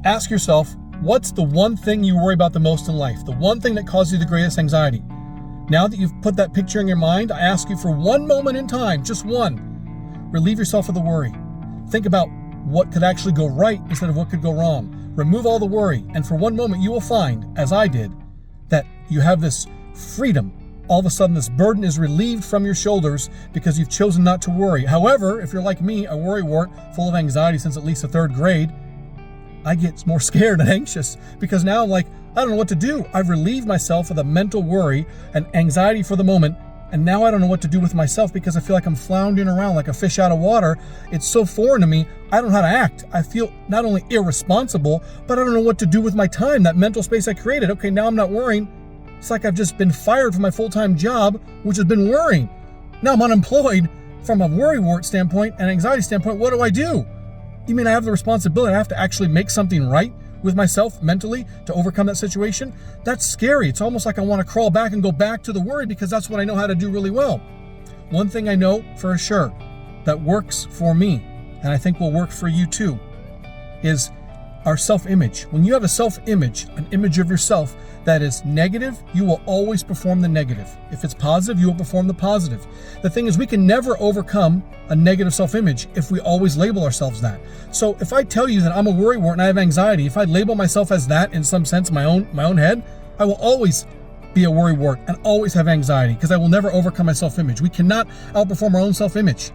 Ask yourself, what's the one thing you worry about the most in life? The one thing that causes you the greatest anxiety? Now that you've put that picture in your mind, I ask you for one moment in time, just one, relieve yourself of the worry. Think about what could actually go right instead of what could go wrong. Remove all the worry, and for one moment you will find, as I did, that you have this freedom. All of a sudden this burden is relieved from your shoulders because you've chosen not to worry. However, if you're like me, a worrywart full of anxiety since at least the 3rd grade, I get more scared and anxious because now I'm like, I don't know what to do. I've relieved myself of the mental worry and anxiety for the moment, and now I don't know what to do with myself because I feel like I'm floundering around like a fish out of water. It's so foreign to me. I don't know how to act. I feel not only irresponsible, but I don't know what to do with my time, that mental space I created. Okay, now I'm not worrying. It's like I've just been fired from my full-time job, which has been worrying. Now I'm unemployed. From a worrywart standpoint and anxiety standpoint, what do I do? You mean I have the responsibility? I have to actually make something right with myself mentally to overcome that situation? That's scary. It's almost like I want to crawl back and go back to the worry because that's what I know how to do really well. One thing I know for sure that works for me, and I think will work for you too, is our self-image. When you have a self-image, an image of yourself that is negative, you will always perform the negative. If it's positive, you will perform the positive. The thing is, we can never overcome a negative self-image if we always label ourselves that. So if I tell you that I'm a worrywart and I have anxiety, if I label myself as that in some sense, my own head, I will always be a worrywart and always have anxiety because I will never overcome my self-image. We cannot outperform our own self-image.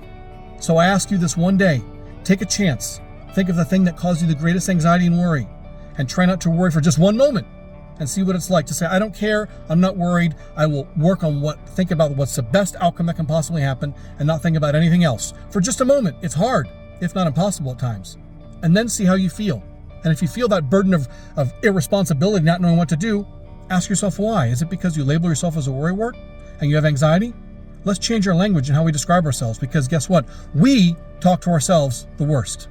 So I ask you this one day, take a chance. Think of the thing that caused you the greatest anxiety and worry, and try not to worry for just one moment and see what it's like to say, I don't care, I'm not worried, I will work on think about what's the best outcome that can possibly happen and not think about anything else. For just a moment, it's hard, if not impossible at times. And then see how you feel. And if you feel that burden of irresponsibility, not knowing what to do, ask yourself why. Is it because you label yourself as a worrywart and you have anxiety? Let's change our language and how we describe ourselves, because guess what? We talk to ourselves the worst.